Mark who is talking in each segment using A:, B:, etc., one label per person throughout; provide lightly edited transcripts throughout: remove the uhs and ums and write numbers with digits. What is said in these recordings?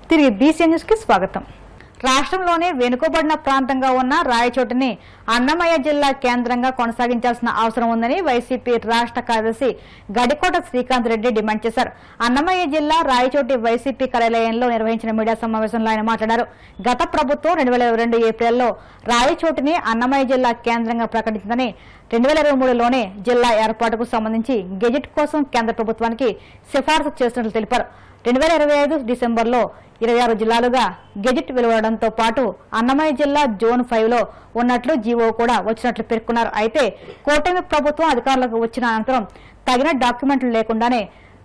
A: తిరిగి BC news కి స్వాగతం. రాష్ట్రంలోనే వెనుకబడిన ప్రాంతంగా ఉన్న రాయచోటిని అన్నమయ్య జిల్లా కేంద్రంగా కొనసాగించాల్సిన అవసరం ఉందని వైసీపీ రాష్ట్ర కార్యదర్శి గడికోట శ్రీకాంత్ రెడ్డి డిమాండ్ చేశారు. అన్నమయ్య జిల్లా రాయచోటి వైసీపీ కార్యాలయంలో నిర్వహించిన మీడియా సమావేశంలో ఆయన మాట్లాడారు. గత ప్రభుత్వం 2022 ఏప్రిల్లో రాయచోటిని అన్నమయ్య జిల్లా కేంద్రంగా ప్రకటించిందని 2023లోనే జిల్లా ఏర్పాటుకు సంబంధించి గెజెట్ కోసం కేంద్ర ప్రభుత్వానికి సిఫారసు చేసినట్లు తెలిపారు. 2025 డిసెంబర్లో 26 జిల్లాలుగా గెజెట్ వెలువడంతో పాటు అన్నమయ్య జిల్లా జోన్ 5లో ఉన్నట్లు జీవో కూడా వచ్చినట్లు పేర్కొన్నారు. అయితే కూటమి ప్రభుత్వం అధికారులకు వచ్చిన అనంతరం తగిన డాక్యుమెంట్లు లేకుండానే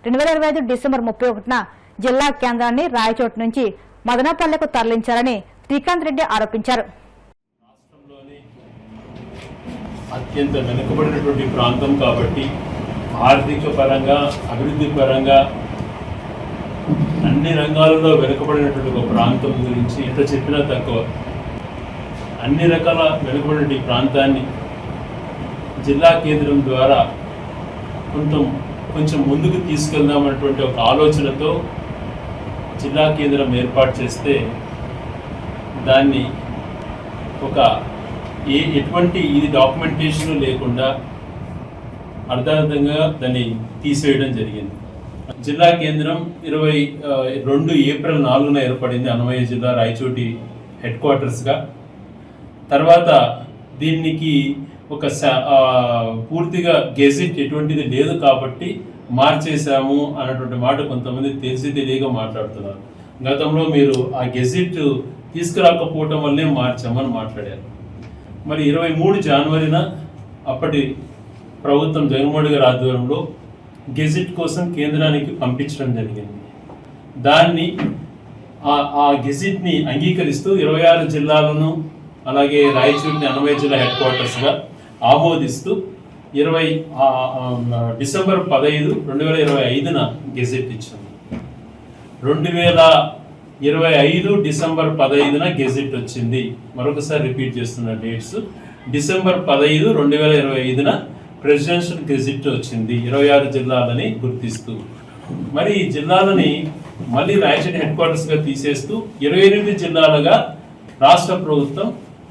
A: 2025 డిసెంబర్ 31న జిల్లా కేంద్రాన్ని రాయచోటు నుంచి మదనపల్లెకు తరలించారని శ్రీకాంత్ రెడ్డి ఆరోపించారు.
B: అత్యంత వెనుకబడినటువంటి ప్రాంతం కాబట్టి ఆర్థిక పరంగా అభివృద్ధి పరంగా అన్ని రంగాలలో వెనుకబడినటువంటి ఒక ప్రాంతం గురించి ఎంత చెప్పినా తక్కువ. అన్ని రకాల వెనుకబడిన ప్రాంతాన్ని జిల్లా కేంద్రం ద్వారా కొంచెం ముందుకు తీసుకెళ్దామన్నటువంటి ఒక ఆలోచనతో జిల్లా కేంద్రం ఏర్పాటు చేస్తే దాన్ని ఒక ఎటువంటి ఇది డాక్యుమెంటేషన్ లేకుండా అర్థార్థంగా దాన్ని తీసేయడం జరిగింది. జిల్లా కేంద్రం 22 ఏప్రిల్ 4న ఏర్పడింది అన్నమయ్య జిల్లా రాయచోటి హెడ్ క్వార్టర్స్గా. తర్వాత దీనికి ఒక పూర్తిగా గెజిట్ ఎటువంటిది లేదు కాబట్టి మార్చేశాము అన్నటువంటి మాట కొంతమంది తెలిసి తెలియక మాట్లాడుతున్నారు. గతంలో మీరు ఆ గెజిట్ తీసుకురాకపోవటం వల్లే మార్చామని మాట్లాడారు. మరి 23 జనవరిన అప్పటి ప్రభుత్వం జగన్మోహన్ గారి ఆధ్వర్యంలో గెజిట్ కోసం కేంద్రానికి పంపించడం జరిగింది. దాన్ని ఆ గెజిట్ని అంగీకరిస్తూ 26 జిల్లాలను అలాగే రాయచూటిని అన్నమయ్య జిల్లా హెడ్ క్వార్టర్స్గా ఆమోదిస్తూ డిసెంబర్ 15, 2025న గెజిట్ ఇచ్చింది. 2025 డిసెంబర్ 15న గెజిట్ వచ్చింది. మరొకసారి రిపీట్ చేస్తున్న డేట్స్. డిసెంబర్ 15, 2025న ప్రెసిడెన్షియల్ గెజిట్ వచ్చింది 26 జిల్లాలని గుర్తిస్తూ. మరి ఈ జిల్లాలని మళ్ళీ రాయచోటి హెడ్ క్వార్టర్స్గా తీసేస్తూ 28 జిల్లాలుగా రాష్ట్ర ప్రభుత్వం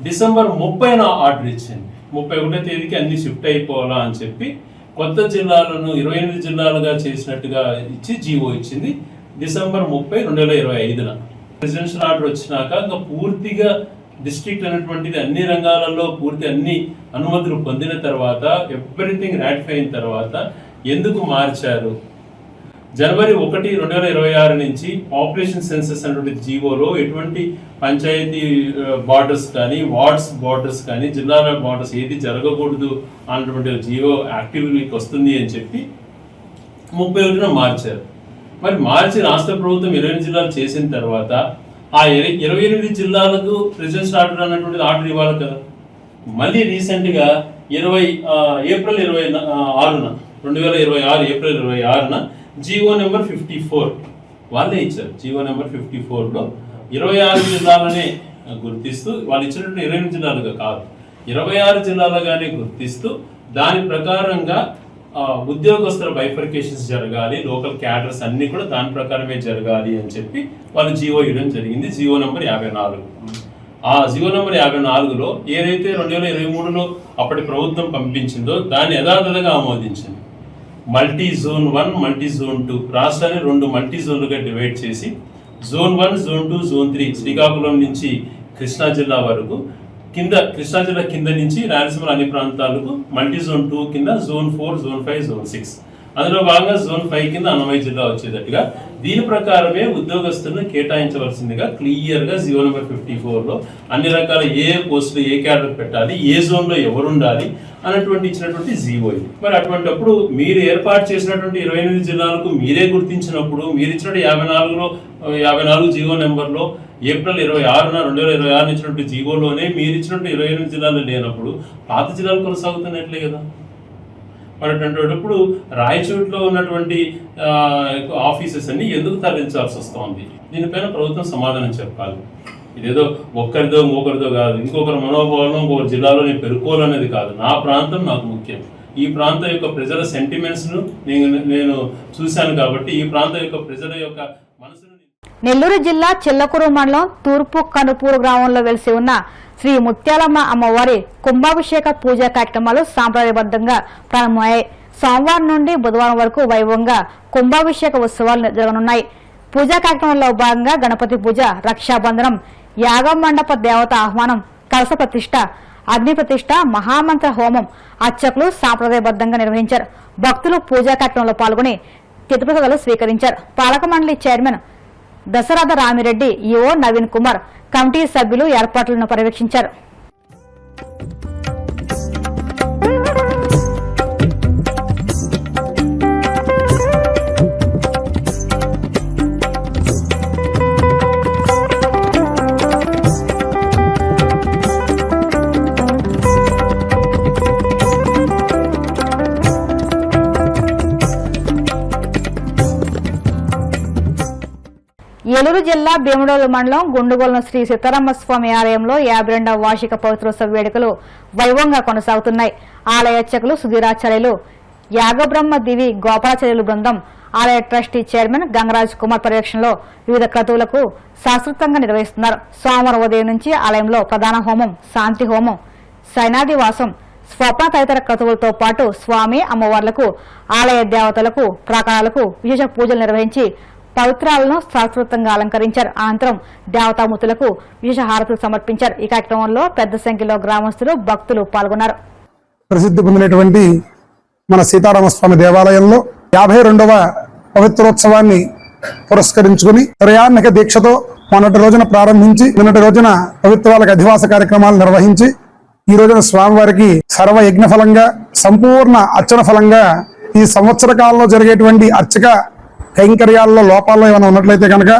B: డిసెంబర్ 30న ఆర్డర్ ఇచ్చింది. 31వ తేదీకి అన్ని షిఫ్ట్ అయిపోవాలా అని చెప్పి కొత్త జిల్లాలను 28 జిల్లాలుగా చేసినట్టుగా ఇచ్చి జీవో ఇచ్చింది డిసెంబర్ 30, 2025న. ప్రెసిడెన్షియల్ ఆర్డర్ వచ్చినాక ఇంకా పూర్తిగా డిస్ట్రిక్ట్ అనేటువంటిది అన్ని రంగాలలో పూర్తి అన్ని అనుమతులు పొందిన తర్వాత ఎవ్రీథింగ్ రాటిఫై అయిన తర్వాత ఎందుకు మార్చారు? జనవరి 1, 2026 నుంచి పాపులేషన్ సెన్సస్ అనేటువంటి జీవోలో ఎటువంటి పంచాయతీ బార్డర్స్ కానీ వార్డ్స్ బార్డర్స్ కానీ జిల్లాల బార్డర్స్ ఏది జరగకూడదు అన్నటువంటి జీవో యాక్టివ్కి వస్తుంది అని చెప్పి 31న మార్చారు. మరి మార్చి రాష్ట్ర ప్రభుత్వం 28 జిల్లాలు చేసిన తర్వాత ఆ 28 జిల్లాలకు ప్రెసిడెన్షియల్ ఆర్డర్ అన్నటువంటిది ఆర్డర్ ఇవ్వాలి కదా. మళ్ళీ రీసెంట్గా ఏప్రిల్ 26న 2026 ఏప్రిల్ 26న జీవో నెంబర్ 54 వాళ్ళే ఇచ్చారు. జీవో నెంబర్ 54లో 26 జిల్లాలనే గుర్తిస్తూ వాళ్ళు ఇచ్చినటువంటి 28 జిల్లాలుగా కాదు 26 జిల్లాలుగానే గుర్తిస్తూ దాని ప్రకారంగా ఉద్యోగస్తుల బైఫర్కేషన్స్ జరగాలి, లోకల్ క్యాడర్స్ అన్ని కూడా దాని ప్రకారమే జరగాలి అని చెప్పి వాళ్ళు జీవో ఇవ్వడం జరిగింది. GO number 54. ఆ జీవో నెంబర్ 54లో ఏదైతే 2023లో అప్పటి ప్రభుత్వం పంపించిందో దాన్ని యథాతథంగా ఆమోదించింది. మల్టీ జోన్ 1, మల్టీ జోన్ 2 రాష్ట్రాన్ని 2 మల్టీ జోన్లుగా డివైడ్ చేసి జోన్ 1, జోన్ 2, జోన్ 3 శ్రీకాకుళం నుంచి కృష్ణా జిల్లా వరకు కింద కృష్ణా జిల్లా కింద నుంచి రాయలసీమ అన్ని ప్రాంతాలకు మల్టీ జోన్ 2 కింద జోన్ 4, జోన్ 5, జోన్ 6 అందులో భాగంగా జోన్ 5 కింద అన్నమయ్య జిల్లా వచ్చేటట్టుగా దీని ప్రకారమే ఉద్యోగస్తులను కేటాయించవలసిందిగా క్లియర్గా జీవో నెంబర్ 54లో అన్ని రకాల ఏ పోస్టులు ఏ క్యాడర్ పెట్టాలి, ఏ జోన్లో ఎవరు ఉండాలి అన్నటువంటి ఇచ్చినటువంటి జీవో ఇది. మరి అటువంటిప్పుడు మీరు ఏర్పాటు చేసినటువంటి 28 జిల్లాలకు మీరే గుర్తించినప్పుడు మీరు ఇచ్చినట్టు 54 జీవో నెంబర్లో ఏప్రిల్ 26న 2026 ఇచ్చినటువంటి జీవోలోనే మీరు ఇచ్చినట్టు 28 జిల్లాలు లేనప్పుడు పాత జిల్లాలు కొనసాగుతున్నట్లే కదా. మరి అటువంటిప్పుడు రాయచోటిలో ఉన్నటువంటి ఆఫీసెస్ అన్ని ఎందుకు తరలించాల్సి వస్తుంది? దీనిపైన ప్రభుత్వం సమాధానం చెప్పాలి. ఇదేదో ఒక్కరిదో మూకరిదో కాదు, ఇంకొకరి మనోభావం ఇంకొకరి జిల్లాలో నేను పెరుకోవాలనేది కాదు. నా ప్రాంతం నాకు ముఖ్యం. ఈ ప్రాంతం యొక్క ప్రజల సెంటిమెంట్స్ను నేను చూశాను కాబట్టి ఈ ప్రాంతం యొక్క ప్రజల యొక్క మనసును
A: నెల్లూరు జిల్లా చిల్లకూరు మండలం తూర్పు కనుపూరు గ్రామంలో వెలిసి ఉన్న శ్రీ ముత్యాలమ్మ అమ్మవారి కుంభాభిషేక పూజా కార్యక్రమాలు సాంప్రదాయబద్ధంగా ప్రారంభమయ్యాయి. సోమవారం నుండి బుధవారం వరకు వైభవంగా కుంభాభిషేక ఉత్సవాలు జరగనున్నాయి. పూజా కార్యక్రమంలో భాగంగా గణపతి పూజ, రక్షాబంధనం, యాగం మండప దేవత ఆహ్వానం, కలశ ప్రతిష్ట, అగ్ని ప్రతిష్ట, మహామంత్ర హోమం అర్చకులు సాంప్రదాయబద్ధంగా నిర్వహించారు. భక్తులు పూజా కార్యక్రమంలో పాల్గొని తీర్థప్రసాదాలు స్వీకరించారు. పాలక మండలి chairman Dasharatha Ramireddy, EO Naveen Kumar, committee సభ్యులు ఏర్పాట్లను పర్యవేక్షించారు. ఏలూరు జిల్లా భీమడోలు మండలం గుండుగోలు శ్రీ సీతారామ స్వామి ఆలయంలో 52వ వార్షిక పవిత్రోత్సవ వేడుకలు వైభవంగా కొనసాగుతున్నాయి. ఆలయ అర్చకులు సుధీరాచార్యులు, యాగబ్రహ్మ దివి గోపాలాచార్యులు బృందం, ఆలయ ట్రస్టీ చైర్మన్ గంగరాజ్ కుమార్ పర్యవేక్షణలో వివిధ క్రతువులకు శాస్త్రోక్తంగా నిర్వహిస్తున్నారు. సోమవారం ఉదయం నుంచి ఆలయంలో ప్రధాన హోమం, శాంతి హోమం, సైనాదివాసం, స్వప్న తదితర క్రతువులతో పాటు స్వామి అమ్మవార్లకు, ఆలయ దేవతలకు, ప్రాకారాలకు విశేష పూజలు నిర్వహించి పవిత్రాలను శాస్త్రోక్తంగా అలంకరించారు. అనంతరం దేవతామూర్తులకు విశేష హారతులు సమర్పించారు. ఈ కార్యక్రమంలో పెద్ద సంఖ్యలో గ్రామస్తులు, భక్తులు పాల్గొన్నారు.
C: ప్రసిద్ధి పొందినటువంటి మన సీతారామస్వామి దేవాలయంలో 52వ పవిత్రోత్సవాన్ని పురస్కరించుకుని త్రయాన్నిక దీక్షతో మొన్నటి రోజున ప్రారంభించి నిన్నటి రోజున పవిత్రాలకు అధివాస కార్యక్రమాలు నిర్వహించి ఈ రోజున స్వామివారికి సర్వ యజ్ఞ ఫలంగా, సంపూర్ణ అర్చన ఫలంగా ఈ సంవత్సర కాలంలో జరిగేటువంటి అర్చక కైంకర్యాల్లో లోపాల్లో ఏమైనా ఉన్నట్లయితే కనుక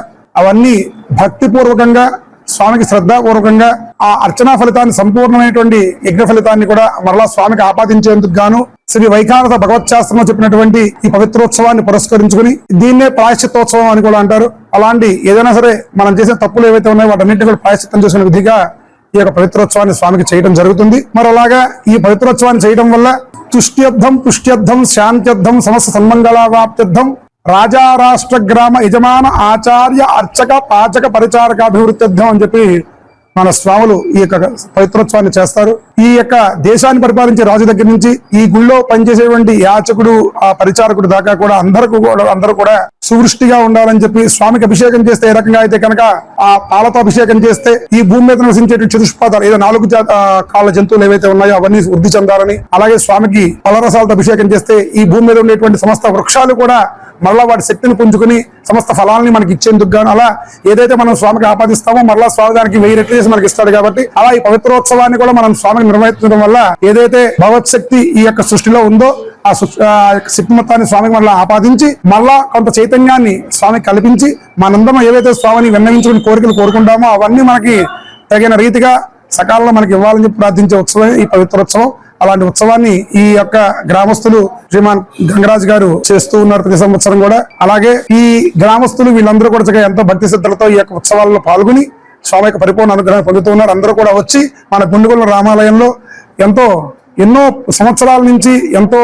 C: అవన్నీ భక్తిపూర్వకంగా, స్వామికి శ్రద్ధాపూర్వకంగా ఆ అర్చనా ఫలితాన్ని, సంపూర్ణమైనటువంటి యజ్ఞ ఫలితాన్ని కూడా మరలా స్వామికి ఆపాదించేందుకు గాను శ్రీ వైఖానత భగవత్ శాస్త్రంలో చెప్పినటువంటి ఈ పవిత్రోత్సవాన్ని పురస్కరించుకుని దీన్నే ప్రాయశ్చిత్తోత్సవం అని కూడా అంటారు. అలాంటి ఏదైనా సరే మనం చేసే తప్పులు ఏవైతే ఉన్నాయో వాటన్నింటినీ కూడా ప్రాయశ్చిత్తం చేసుకునే విధిగా ఈ యొక్క పవిత్రోత్సవాన్ని స్వామికి చేయడం జరుగుతుంది. మరి అలాగా ఈ పవిత్రోత్సవాన్ని చేయడం వల్ల తుష్ట్యర్థం, పుష్ట్యర్థం, శాంత్యర్థం, సమస్త సన్మంగళావాప్త్యర్థం, రాజా రాష్ట్ర గ్రామ యజమాన ఆచార్య అర్చక పాచక పరిచారకాభివృద్ధ్యం అని చెప్పి మన స్వాములు ఈ యొక్క పవిత్రోత్సవాన్ని చేస్తారు. ఈ యొక్క దేశాన్ని పరిపాలించే రాజు దగ్గర నుంచి ఈ గుళ్ళో పనిచేసేటువంటి యాచకుడు, ఆ పరిచారకుడు దాకా కూడా అందరూ కూడా సువృష్టిగా ఉండాలని చెప్పి స్వామికి అభిషేకం చేస్తే ఏ రకంగా అయితే కనుక ఆ పాలతో అభిషేకం చేస్తే ఈ భూమి మీద నివసించేటువంటి చతుష్పాదాలు, ఏదో 4 కాళ్ళ జంతువులు ఏవైతే ఉన్నాయో అవన్నీ వృద్ధి చెందాలని, అలాగే స్వామికి పలరసాలతో అభిషేకం చేస్తే ఈ భూమి మీద ఉండేటువంటి సమస్త వృక్షాలు కూడా మరలా వాటి శక్తిని పుంజుకుని సమస్త ఫలాలని మనకి ఇచ్చేందుకు గాను, అలా ఏదైతే మనం స్వామికి ఆపాదిస్తామో మరలా స్వామి దానికి 1000 రెట్లు చేసి మనకి ఇస్తాడు. కాబట్టి అలా ఈ పవిత్రోత్సవాన్ని కూడా మనం స్వామికి నిర్వహించడం వల్ల ఏదైతే భగవత్ శక్తి ఈ యొక్క సృష్టిలో ఉందో ఆ శక్తి మొత్తాన్ని స్వామికి మళ్ళీ ఆపాదించి మళ్ళా కొంత చైతన్యాన్ని స్వామికి కల్పించి మనందరం ఏవైతే స్వామిని విన్నవించుకుని కోరికలు కోరుకుంటామో అవన్నీ మనకి తగిన రీతిగా సకాలంలో మనకి ఇవ్వాలని చెప్పి ప్రార్థించే ఉత్సవం ఈ పవిత్రోత్సవం. అలాంటి ఉత్సవాన్ని ఈ యొక్క గ్రామస్తులు శ్రీమాన్ గంగరాజ్ గారు చేస్తూ ఉన్నారు ప్రతి సంవత్సరం కూడా. అలాగే ఈ గ్రామస్తులు వీళ్ళందరూ కూడా ఎంతో భక్తి శ్రద్ధలతో ఈ యొక్క ఉత్సవాల్లో పాల్గొని స్వామి యొక్క పరిపూర్ణ అనుగ్రహం పొందుతూ ఉన్నారు. అందరూ కూడా వచ్చి మన గుండుగోల రామాలయంలో ఎన్నో సంవత్సరాల నుంచి ఎంతో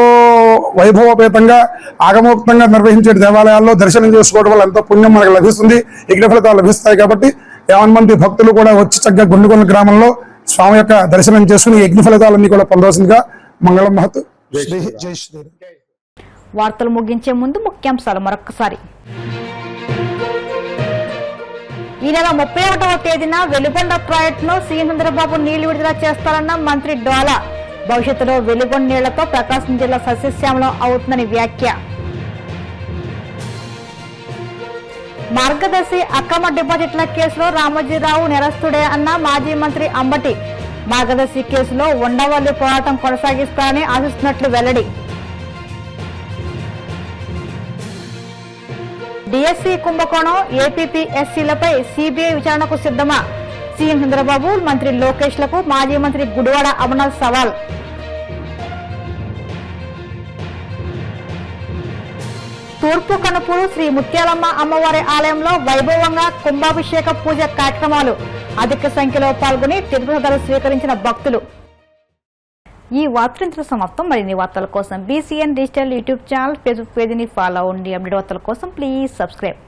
C: వైభవపేతంగా ఆగమోక్తంగా నిర్వహించే దేవాలయాల్లో దర్శనం చేసుకోవడం వల్ల ఎంతో పుణ్యం మనకు లభిస్తుంది, యజ్ఞ ఫలితాలు లభిస్తాయి. కాబట్టి 50 మంది భక్తులు కూడా వచ్చి చక్కగా గుండుగోల గ్రామంలో స్వామి యొక్క దర్శనం చేసుకుని యజ్ఞ ఫలితాలన్నీ కూడా పొందవలసిందిగా మంగళం మహత్. జై శ్రీ.
A: వార్తలు ముగించే ముందు ముఖ్యాంశాలు మరొకసారి. ఈ నెల 31వ తేదీన వెలుగొండ ప్రాజెక్టును సీఎం చంద్రబాబు నీళ్లు విడుదల చేస్తారన్న మంత్రి డోలా. భవిష్యత్తులో వెలుగొండ నీళ్లతో ప్రకాశం జిల్లా సస్యశ్యామలం అవుతుందని వ్యాఖ్య. మార్గదర్శి అక్రమ డిపాజిట్ల కేసులో రామోజీరావు నేరస్తుడే అన్న మాజీ మంత్రి అంబటి. మార్గదర్శి కేసులో ఉండవల్లి పోరాటం కొనసాగిస్తారని ఆశిస్తున్నట్లు వెల్లడి. డిఎస్సీ కుంభకోణం, ఏపీపీ ఎస్సీలపై సిబిఐ విచారణకు సిద్ధమా? సీఎం చంద్రబాబు, మంత్రి లోకేష్లకు మాజీ మంత్రి గుడివాడ అమర్నాథ్ సవాల్. తూర్పు కనుపూరు శ్రీ ముత్యాలమ్మ అమ్మవారి ఆలయంలో వైభవంగా కుంభాభిషేక పూజ కార్యక్రమాలు. అధిక సంఖ్యలో పాల్గొని తీర్థప్రసాదాలు స్వీకరించిన భక్తులు. ఈ వార్తలు సమాప్తం. మరిన్ని వార్తల కోసం BCN digital YouTube channel, Facebook పేజీని ఫాలో అవ్వండి. అప్డేట్ వార్తల కోసం ప్లీజ్ సబ్స్క్రైబ్.